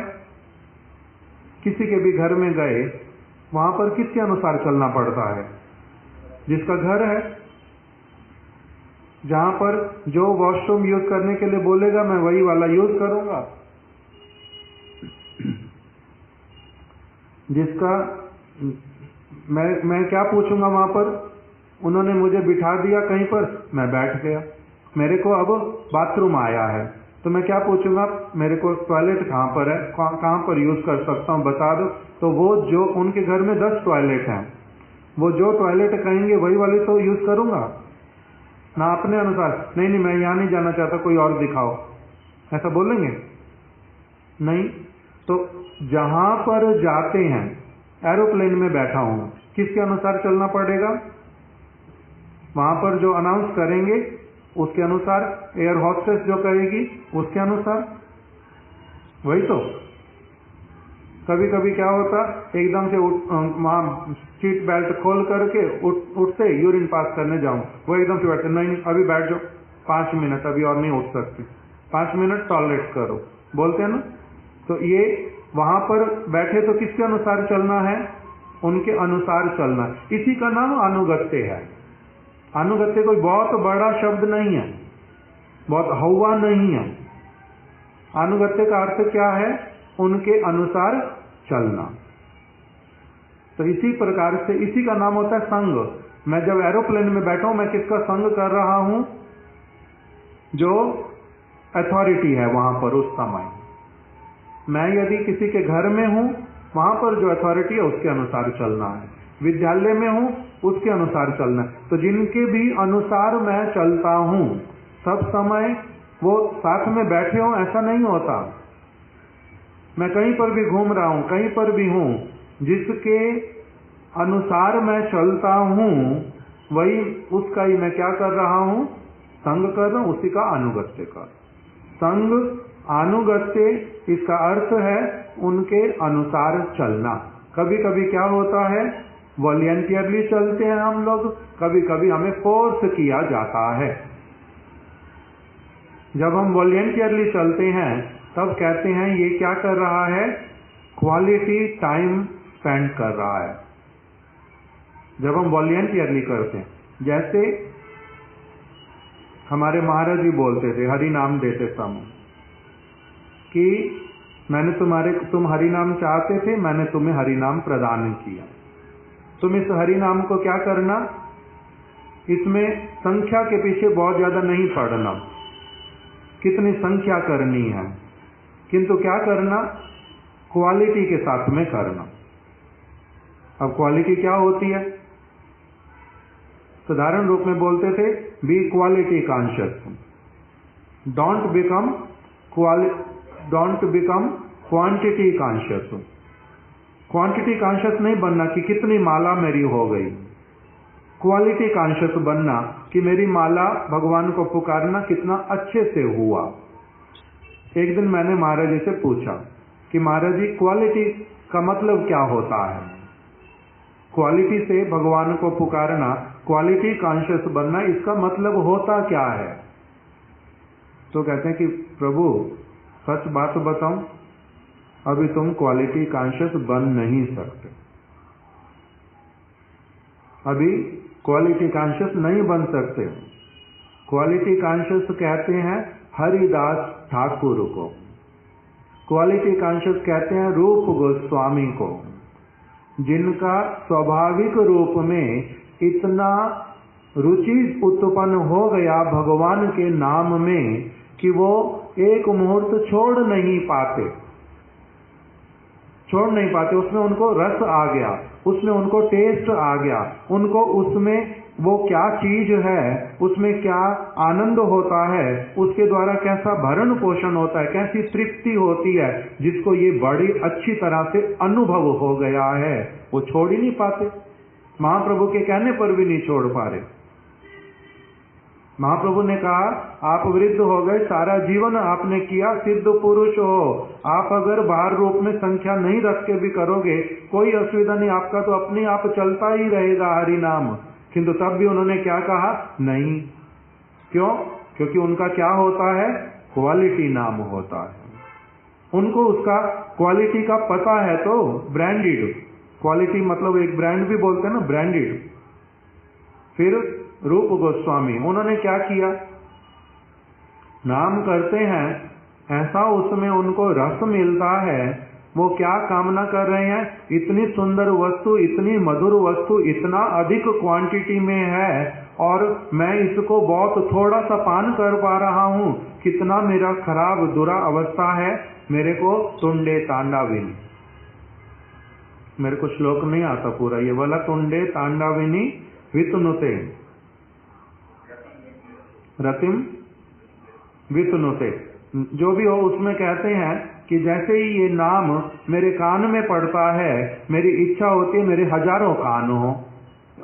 किसी के भी घर में गए, वहां पर किसके अनुसार चलना पड़ता है? जिसका घर है, जहां पर जो वॉशरूम यूज करने के लिए बोलेगा मैं वही वाला यूज करूंगा। जिसका मैं क्या पूछूंगा वहां पर? उन्होंने मुझे बिठा दिया कहीं पर, मैं बैठ गया। मेरे को अब बाथरूम आया है, तो मैं क्या पूछूंगा? मेरे को टॉयलेट कहाँ पर है, कहाँ पर यूज कर सकता हूँ, बता दो। तो वो जो उनके घर में 10 टॉयलेट हैं, वो जो टॉयलेट कहेंगे वही वाले तो यूज करूंगा ना, अपने अनुसार। नहीं मैं यहाँ नहीं जाना चाहता, कोई और दिखाओ, ऐसा बोलेंगे? नहीं। तो जहां पर जाते हैं, एरोप्लेन में बैठा हूं, किसके अनुसार चलना पड़ेगा? वहां पर जो अनाउंस करेंगे उसके अनुसार, एयर होस्टेस जो कहेगी उसके अनुसार, वही तो। कभी कभी क्या होता, एकदम से वहां सीट बेल्ट खोल करके उठते यूरिन पास करने जाऊं, वो एकदम से बैठते, नहीं अभी बैठ जाओ 5 मिनट, अभी और नहीं उठ सकते, 5 मिनट टॉयलेट करो, बोलते हैं ना। तो ये वहां पर बैठे तो किसके अनुसार चलना है? उनके अनुसार चलना। इसी का नाम अनुगत्य है। अनुगत्य कोई बहुत बड़ा शब्द नहीं है, बहुत हवा नहीं है। अनुगत्य का अर्थ क्या है? उनके अनुसार चलना। तो इसी प्रकार से इसी का नाम होता है संग। मैं जब एरोप्लेन में बैठा हूं, मैं किसका संग कर रहा हूं? जो अथॉरिटी है वहां पर उस समय। मैं यदि किसी के घर में हूं, वहां पर जो अथॉरिटी है उसके अनुसार चलना है। विद्यालय में हूं, उसके अनुसार चलना है। तो जिनके भी अनुसार मैं चलता हूं, सब समय वो साथ में बैठे हो ऐसा नहीं होता। मैं कहीं पर भी घूम रहा हूं, कहीं पर भी हूं, जिसके अनुसार मैं चलता हूं, वही उसका ही मैं क्या कर रहा हूं? संग कर रहा हूं, उसी का अनुगत्य कर। संग, अनुगत्य, इसका अर्थ है उनके अनुसार चलना। कभी कभी क्या होता है, वॉलंटियरली चलते हैं हम लोग, कभी कभी हमें फोर्स किया जाता है। जब हम वॉलंटियरली चलते हैं तब कहते हैं ये क्या कर रहा है? क्वालिटी टाइम स्पेंड कर रहा है। जब हम वॉलंटियरली करते हैं, जैसे हमारे महाराज जी बोलते थे हरि नाम देते समय कि तुम हरि नाम चाहते थे, मैंने तुम्हें हरि नाम प्रदान किया। तुम इस हरि नाम को क्या करना? इसमें संख्या के पीछे बहुत ज्यादा नहीं पड़ना, कितनी संख्या करनी है, किंतु क्या करना? क्वालिटी के साथ में करना। अब क्वालिटी क्या होती है? साधारण रूप में बोलते थे be quality conscious, don't become quantity conscious. Quantity conscious नहीं बनना कि कितनी माला मेरी हो गई, क्वालिटी कॉन्शियस बनना कि मेरी माला, भगवान को पुकारना कितना अच्छे से हुआ। एक दिन मैंने महाराज जी से पूछा कि महाराज जी क्वालिटी का मतलब क्या होता है? क्वालिटी से भगवान को पुकारना, क्वालिटी कॉन्शियस बनना, इसका मतलब होता क्या है? तो कहते हैं कि प्रभु सच बात बताऊं, अभी तुम क्वालिटी कॉन्शियस बन नहीं सकते, अभी क्वालिटी कॉन्शियस नहीं बन सकते। क्वालिटी कॉन्शियस कहते हैं हरिदास ठाकुर को, क्वालिटी कॉन्शियस कहते हैं रूप गोस्वामी को, जिनका स्वाभाविक रूप में इतना रुचि उत्पन्न हो गया भगवान के नाम में कि वो एक मुहूर्त छोड़ नहीं पाते, उसमें उनको रस आ गया, उसमें उनको टेस्ट आ गया, उनको उसमें वो क्या चीज है, उसमें क्या आनंद होता है, उसके द्वारा कैसा भरण पोषण होता है, कैसी तृप्ति होती है, जिसको ये बड़ी अच्छी तरह से अनुभव हो गया है, वो छोड़ ही नहीं पाते। महाप्रभु के कहने पर भी नहीं छोड़ पा रहे। महाप्रभु ने कहा आप वृद्ध हो गए, सारा जीवन आपने किया, सिद्ध पुरुष हो, आप अगर बाहर रूप में संख्या नहीं रख के भी करोगे कोई असुविधा नहीं, आपका तो अपने आप चलता ही रहेगा हरि नाम। किंतु तब भी उन्होंने क्या कहा, नहीं। क्यों? क्योंकि उनका क्या होता है, क्वालिटी नाम होता है। उनको उसका क्वालिटी का पता है। तो ब्रांडेड क्वालिटी मतलब एक ब्रांड भी बोलते हैं ना, ब्रांडेड। फिर रूप गोस्वामी उन्होंने क्या किया, नाम करते हैं, ऐसा उसमें उनको रस मिलता है, वो क्या कामना कर रहे हैं, इतनी सुंदर वस्तु, इतनी मधुर वस्तु, इतना अधिक क्वांटिटी में है और मैं इसको बहुत थोड़ा सा पान कर पा रहा हूं, कितना मेरा खराब बुरा अवस्था है, मेरे को तुंडे तांडाविनी, मेरे को श्लोक नहीं आता पूरा ये वाला, तुंडे तांडाविनी वितनुते रतिम वितनुते, जो भी हो उसमें कहते हैं कि जैसे ही ये नाम मेरे कान में पड़ता है, मेरी इच्छा होती है मेरे हजारों कान हो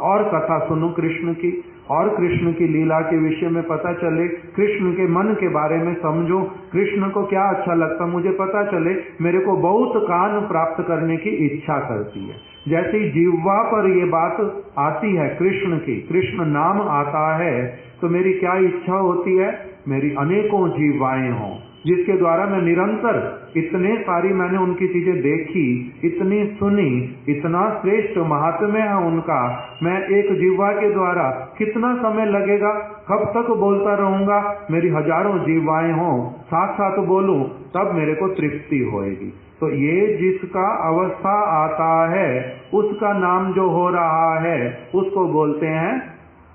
और कथा सुनूं कृष्ण की, और कृष्ण की लीला के विषय में पता चले, कृष्ण के मन के बारे में समझूं, कृष्ण को क्या अच्छा लगता मुझे पता चले, मेरे को बहुत कान प्राप्त करने की इच्छा करती है। जैसे ही जीवा पर ये बात आती है कृष्ण की, कृष्ण नाम आता है, तो मेरी क्या इच्छा होती है, मेरी अनेकों जीवाएं हों, जिसके द्वारा मैं निरंतर इतने सारी मैंने उनकी चीजें देखी, इतनी सुनी, इतना श्रेष्ठ महात्म्य है उनका, मैं एक जीवा के द्वारा कितना समय लगेगा, कब तक बोलता रहूंगा, मेरी हजारों जीवाएं हों, साथ साथ बोलूं, तब मेरे को तृप्ति होएगी। तो ये जिसका अवस्था आता है उसका नाम जो हो रहा है उसको बोलते हैं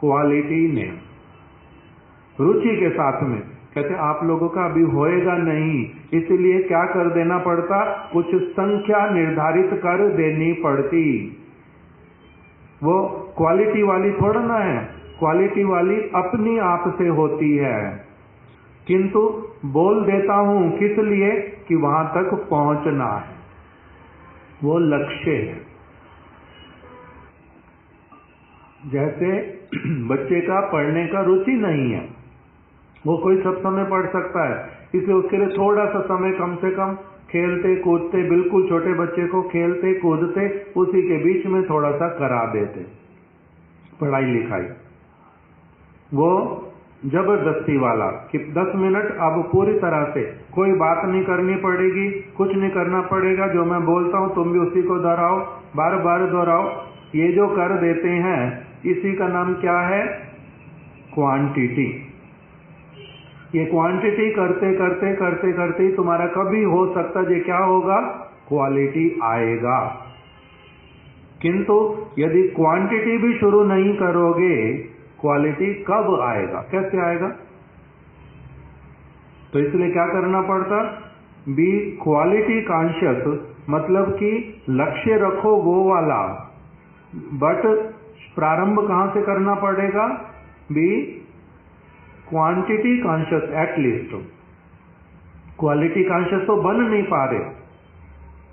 क्वालिटी नेम, रुचि के साथ में। कहते आप लोगों का अभी होएगा नहीं, इसलिए क्या कर देना पड़ता, कुछ संख्या निर्धारित कर देनी पड़ती। वो क्वालिटी वाली थोड़ा ना है, क्वालिटी वाली अपनी आप से होती है, किंतु बोल देता हूं किस लिए कि वहां तक पहुंचना है, वो लक्ष्य है। जैसे बच्चे का पढ़ने का रुचि नहीं है, वो कोई सब समय पढ़ सकता है, इसलिए उसके लिए थोड़ा सा समय कम से कम खेलते कूदते, बिल्कुल छोटे बच्चे को खेलते कूदते उसी के बीच में थोड़ा सा करा देते पढ़ाई लिखाई। वो जबरदस्ती वाला कि 10 मिनट अब पूरी तरह से कोई बात नहीं करनी पड़ेगी, कुछ नहीं करना पड़ेगा, जो मैं बोलता हूं तुम भी उसी को दोहराओ, बार बार दोहराओ, ये जो कर देते हैं इसी का नाम क्या है, क्वांटिटी। ये क्वांटिटी करते करते करते करते तुम्हारा कभी हो सकता है क्या होगा, क्वालिटी आएगा। किंतु यदि क्वांटिटी भी शुरू नहीं करोगे, क्वालिटी कब आएगा, कैसे आएगा? तो इसलिए क्या करना पड़ता, बी क्वालिटी कॉन्शियस, मतलब कि लक्ष्य रखो वो वाला, बट प्रारंभ कहां से करना पड़ेगा, be quantity conscious at least. Quality conscious तो बन नहीं पा रहे,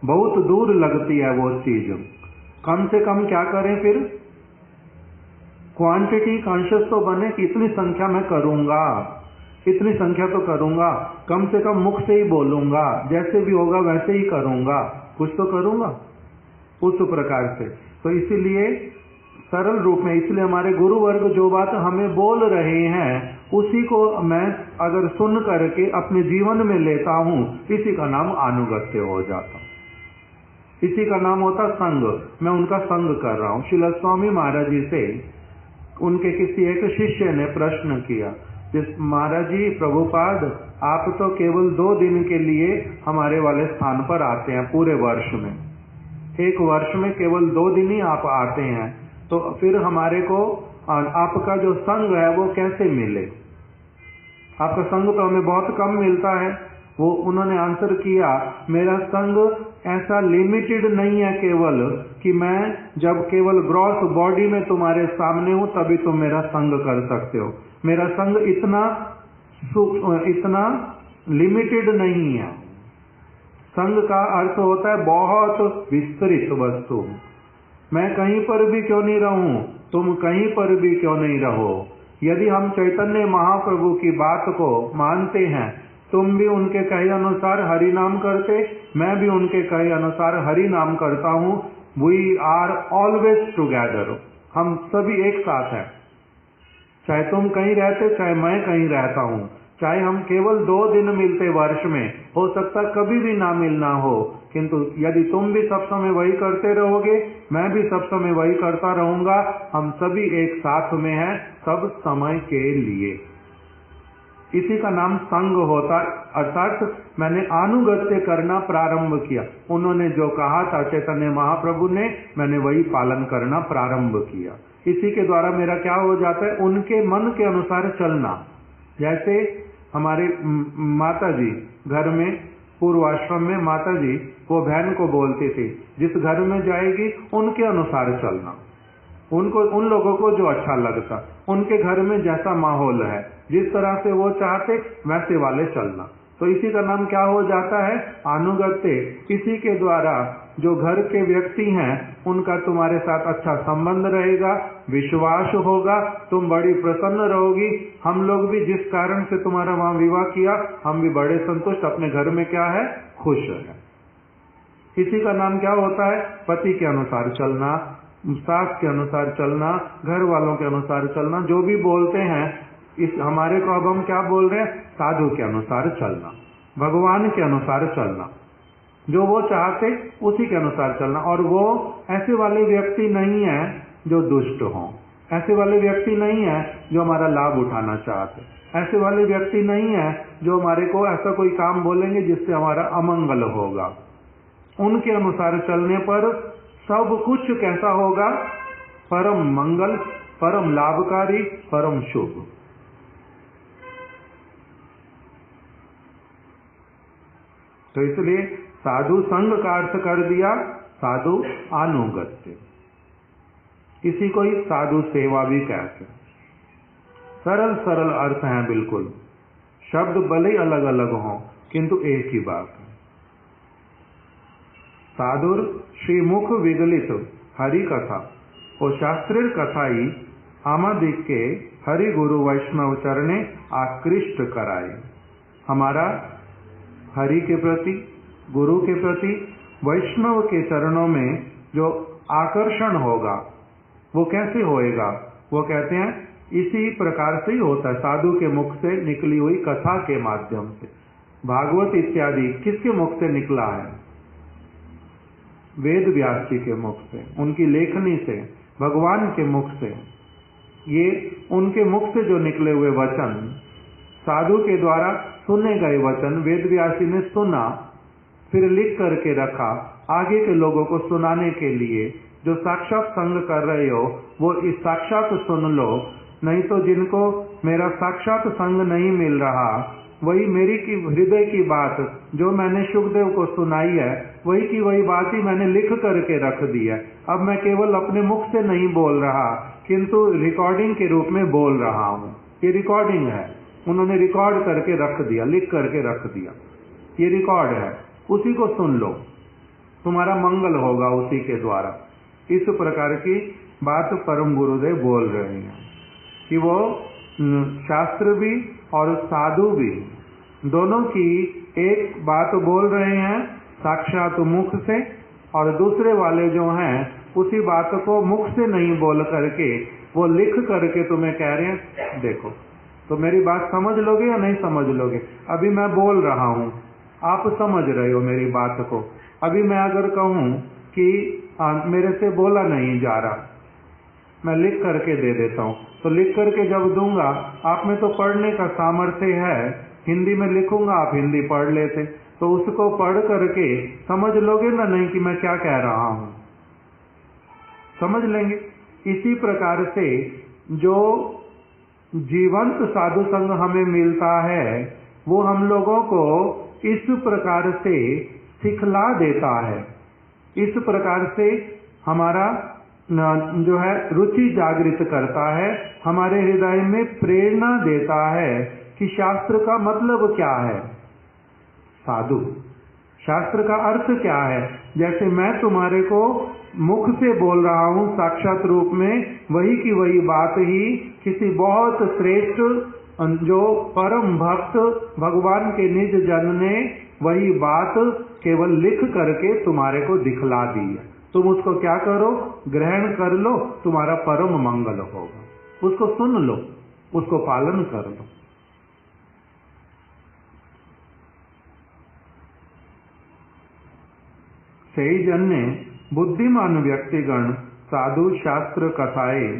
बहुत दूर लगती है वो चीज। कम से कम क्या करें फिर, क्वांटिटी कॉन्शियस तो बने कि इतनी संख्या में करूंगा, इतनी संख्या तो करूंगा, कम से कम मुख से ही बोलूंगा, जैसे भी होगा वैसे ही करूंगा, कुछ तो करूंगा उस प्रकार से। तो इसीलिए सरल रूप में, इसलिए हमारे गुरु वर्ग जो बात हमें बोल रहे हैं उसी को मैं अगर सुन करके अपने जीवन में लेता हूं, इसी का नाम अनुगत्य हो जाता हूं, इसी का नाम होता संग। मैं उनका संग कर रहा हूं। श्रील स्वामी महाराज जी से उनके किसी एक शिष्य ने प्रश्न किया, महाराज जी प्रभुपाद आप तो केवल 2 दिन के लिए हमारे वाले स्थान पर आते हैं पूरे वर्ष में, एक वर्ष में केवल 2 दिन ही आप आते हैं, तो फिर हमारे को आपका जो संग है वो कैसे मिले, आपका संग तो हमें बहुत कम मिलता है। वो उन्होंने आंसर किया, मेरा संग ऐसा लिमिटेड नहीं है केवल कि मैं जब केवल ग्रॉस बॉडी में तुम्हारे सामने हूं तभी तुम मेरा संग कर सकते हो। मेरा संग इतना लिमिटेड नहीं है। संग का अर्थ होता है बहुत विस्तृत वस्तु। मैं कहीं पर भी क्यों नहीं रहूं, तुम कहीं पर भी क्यों नहीं रहो। यदि हम चैतन्य महाप्रभु की बात को मानते हैं, तुम भी उनके कहे अनुसार हरि नाम करते, मैं भी उनके कहे अनुसार हरि नाम करता हूं। वी आर ऑलवेज टुगेदर, हम सभी एक साथ हैं। चाहे तुम कहीं रहते, चाहे मैं कहीं रहता हूं, चाहे हम केवल 2 दिन मिलते वर्ष में, हो सकता कभी भी ना मिलना हो, किंतु यदि तुम भी सब समय वही करते रहोगे, मैं भी सब समय वही करता रहूंगा। हम सभी एक साथ में हैं सब समय के लिए। इसी का नाम संग होता, अर्थात मैंने अनुगत्य करना प्रारंभ किया। उन्होंने जो कहा था चैतन्य महाप्रभु ने, मैंने वही पालन करना प्रारंभ किया। इसी के द्वारा मेरा क्या हो जाता है, उनके मन के अनुसार चलना। जैसे हमारे माता जी घर में, पूर्व आश्रम में माता जी वो बहन को बोलती थी, जिस घर में जाएगी उनके अनुसार चलना। उनको, उन लोगों को जो अच्छा लगता, उनके घर में जैसा माहौल है, जिस तरह से वो चाहते वैसे वाले चलना। तो इसी का नाम क्या हो जाता है, अनुगत्य। इसी के द्वारा जो घर के व्यक्ति हैं उनका तुम्हारे साथ अच्छा संबंध रहेगा, विश्वास होगा, तुम बड़ी प्रसन्न रहोगी। हम लोग भी जिस कारण से तुम्हारा वहां विवाह किया, हम भी बड़े संतुष्ट, अपने घर में क्या है, खुश है। इसी का नाम क्या होता है, पति के अनुसार चलना, सास के अनुसार चलना, घर वालों के अनुसार चलना। जो भी बोलते हैं इस हमारे को, अब हम क्या बोल रहे हैं, साधु के अनुसार चलना, भगवान के अनुसार चलना, जो वो चाहते उसी के अनुसार चलना। और वो ऐसे वाले व्यक्ति नहीं है जो दुष्ट हों, ऐसे वाले व्यक्ति नहीं है जो हमारा लाभ उठाना चाहते, ऐसे वाले व्यक्ति नहीं है जो हमारे को ऐसा कोई काम बोलेंगे जिससे हमारा अमंगल होगा। उनके अनुसार चलने पर सब कुछ कैसा होगा, परम मंगल, परम लाभकारी, परम शुभ। तो इसलिए साधु संग का अर्थ कर दिया साधु अनुगत्य। इसी को ही साधु सेवा भी कहते हैं। सरल सरल अर्थ हैं बिल्कुल, शब्द भले अलग अलग हों किंतु एक ही बात है। साधुर श्रीमुख विगलित हरि कथा, और शास्त्रीय कथा ही आमादिक के हरि गुरु वैष्णव चरणे आकृष्ट कराए। हमारा हरि के प्रति, गुरु के प्रति, वैष्णव के चरणों में जो आकर्षण होगा वो कैसे होएगा, वो कहते हैं इसी प्रकार से ही होता है, साधु के मुख से निकली हुई कथा के माध्यम से। भागवत इत्यादि किसके मुख से निकला है, वेद व्यास जी के मुख से, उनकी लेखनी से, भगवान के मुख से। ये उनके मुख से जो निकले हुए वचन, साधु के द्वारा सुने गए वचन, वेद व्यास जी ने सुना, फिर लिख करके रखा आगे के लोगों को सुनाने के लिए। जो साक्षात संग कर रहे हो वो इस साक्षात सुन लो, नहीं तो जिनको मेरा साक्षात संग नहीं मिल रहा, वही मेरी की हृदय की बात जो मैंने सुखदेव को सुनाई है, वही की वही बात ही मैंने लिख करके रख दी है। अब मैं केवल अपने मुख से नहीं बोल रहा, किंतु रिकॉर्डिंग के रूप में बोल रहा हूँ। ये रिकॉर्डिंग है, उन्होंने रिकॉर्ड करके रख दिया, लिख करके रख दिया, ये रिकॉर्ड है, उसी को सुन लो, तुम्हारा मंगल होगा उसी के द्वारा। इस प्रकार की बात परम गुरुदेव बोल रहे हैं कि वो शास्त्र भी और साधु भी दोनों की एक बात बोल रहे हैं साक्षात मुख से, और दूसरे वाले जो हैं उसी बात को मुख से नहीं बोल करके वो लिख करके तुम्हें कह रहे हैं देखो। तो मेरी बात समझ लोगे या नहीं समझ लोगे? अभी मैं बोल रहा हूँ, आप समझ रहे हो मेरी बात को। अभी मैं अगर कहूँ कि मेरे से बोला नहीं जा रहा, मैं लिख करके दे देता हूँ, तो लिख करके जब दूंगा, आप में तो पढ़ने का सामर्थ्य है, हिंदी में लिखूंगा, आप हिंदी पढ़ लेते, तो उसको पढ़ करके समझ लोगे ना नहीं कि मैं क्या कह रहा हूँ, समझ लेंगे। इसी प्रकार से जो जीवंत साधु संग हमें मिलता है वो हम लोगों को इस प्रकार से सिखला देता है। इस प्रकार से हमारा जो है रुचि जागृत करता है, हमारे हृदय में प्रेरणा देता है कि शास्त्र का मतलब क्या है। साधु शास्त्र का अर्थ क्या है? जैसे मैं तुम्हारे को मुख से बोल रहा हूँ साक्षात रूप में, वही की वही बात ही किसी बहुत श्रेष्ठ जो परम भक्त भगवान के निज जन ने वही बात केवल लिख करके तुम्हारे को दिखला दी है। तुम उसको क्या करो? ग्रहण कर लो, तुम्हारा परम मंगल होगा। उसको सुन लो, उसको पालन कर लो। सही जन ने बुद्धिमान व्यक्तिगण साधु शास्त्र कथाएं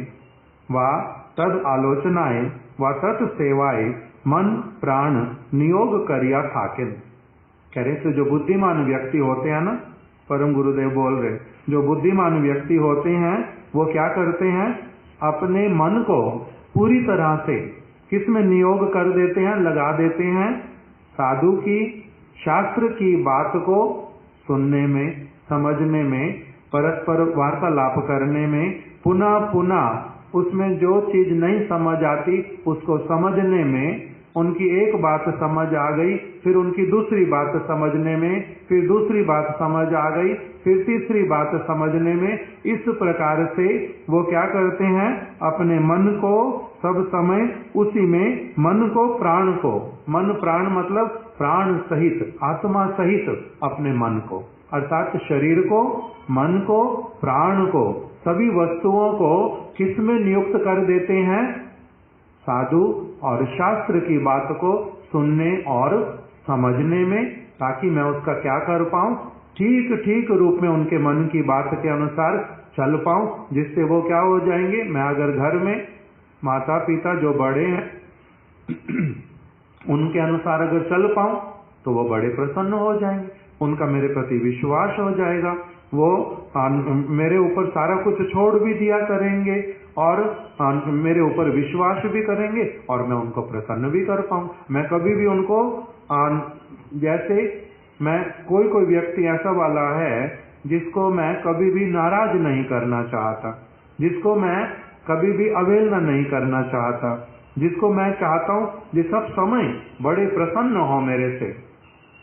व तद आलोचनाएं व तत् सेवाएं मन प्राण नियोग करिया थाकिन। कह रहे तो जो बुद्धिमान व्यक्ति होते हैं ना, परम गुरुदेव बोल रहे, जो बुद्धिमान व्यक्ति होते हैं वो क्या करते हैं? अपने मन को पूरी तरह से किसमें नियोग कर देते हैं, लगा देते हैं? साधु की शास्त्र की बात को सुनने में, समझने में, परस्पर वार्तालाप करने में, पुनः पुनः उसमें जो चीज नहीं समझ आती उसको समझने में, उनकी एक बात समझ आ गई फिर उनकी दूसरी बात समझने में, फिर दूसरी बात समझ आ गई फिर तीसरी बात समझने में, इस प्रकार से वो क्या करते हैं? अपने मन को सब समय उसी में, मन को प्राण को, मन प्राण मतलब प्राण सहित, आत्मा सहित अपने मन को, अर्थात शरीर को, मन को, प्राण को, सभी वस्तुओं को किसमें नियुक्त कर देते हैं? साधु और शास्त्र की बात को सुनने और समझने में, ताकि मैं उसका क्या कर पाऊं? ठीक ठीक रूप में उनके मन की बात के अनुसार चल पाऊं, जिससे वो क्या हो जाएंगे? मैं अगर घर में माता पिता जो बड़े हैं उनके अनुसार अगर चल पाऊं तो वो बड़े प्रसन्न हो जाएंगे, उनका मेरे प्रति विश्वास हो जाएगा, वो मेरे ऊपर सारा कुछ छोड़ भी दिया करेंगे और मेरे ऊपर विश्वास भी करेंगे और मैं उनको प्रसन्न भी कर पाऊं। मैं कभी भी उनको जैसे मैं कोई व्यक्ति ऐसा वाला है जिसको मैं कभी भी नाराज नहीं करना चाहता, जिसको मैं कभी भी अवहेलना नहीं करना चाहता, जिसको मैं चाहता हूं कि सब समय बड़े प्रसन्न हो मेरे से,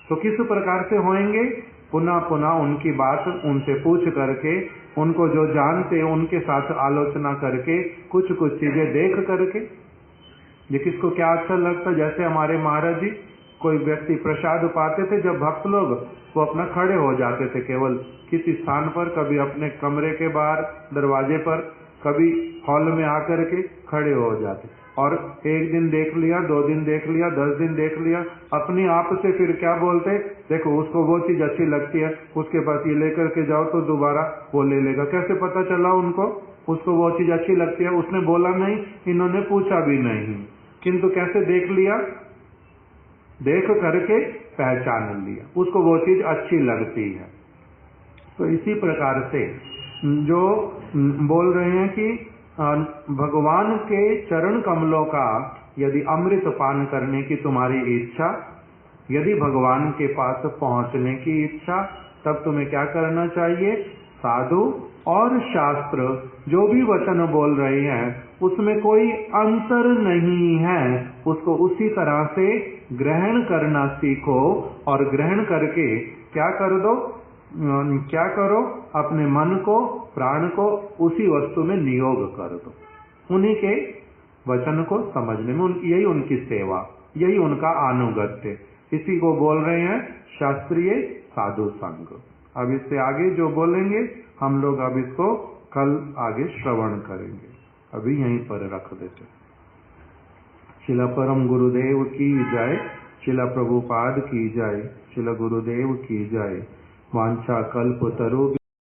तो किस प्रकार से होंगे? पुनः पुनः उनकी बात उनसे पूछ करके, उनको जो जानते उनके साथ आलोचना करके, कुछ कुछ चीजें देख करके। ये किसको क्या अच्छा लगता? जैसे हमारे महाराज जी कोई व्यक्ति प्रसाद पाते थे, जब भक्त लोग वो अपना खड़े हो जाते थे केवल किसी स्थान पर, कभी अपने कमरे के बाहर दरवाजे पर, कभी हॉल में आकर के खड़े हो जाते, और एक दिन देख लिया, 2 दिन देख लिया, 10 दिन देख लिया, अपने आप से फिर क्या बोलते? देखो उसको वो चीज अच्छी लगती है, उसके पास ये लेकर के जाओ तो दोबारा वो ले लेगा। कैसे पता चला उनको? उसको वो चीज अच्छी लगती है, उसने बोला नहीं, इन्होंने पूछा भी नहीं, किंतु कैसे देख लिया? देख करके पहचान लिया, उसको वो चीज अच्छी लगती है। तो इसी प्रकार से जो बोल रहे हैं कि भगवान के चरण कमलों का यदि अमृत पान करने की तुम्हारी इच्छा, यदि भगवान के पास पहुंचने की इच्छा, तब तुम्हें क्या करना चाहिए? साधु और शास्त्र जो भी वचन बोल रहे हैं उसमें कोई अंतर नहीं है, उसको उसी तरह से ग्रहण करना सीखो और ग्रहण करके क्या कर दो? क्या करो? अपने मन को, प्राण को उसी वस्तु में नियोग कर दो, उन्हीं के वचन को समझने में। यही उनकी सेवा, यही उनका अनुगत्य, इसी को बोल रहे हैं शास्त्रीय साधु संग। अब इससे आगे जो बोलेंगे हम लोग अब इसको कल आगे श्रवण करेंगे, अभी यहीं पर रख देते। शिला परम गुरुदेव की जय, शिला प्रभुपाद की जय, शिला गुरुदेव की जय। वांछा कल्प तरु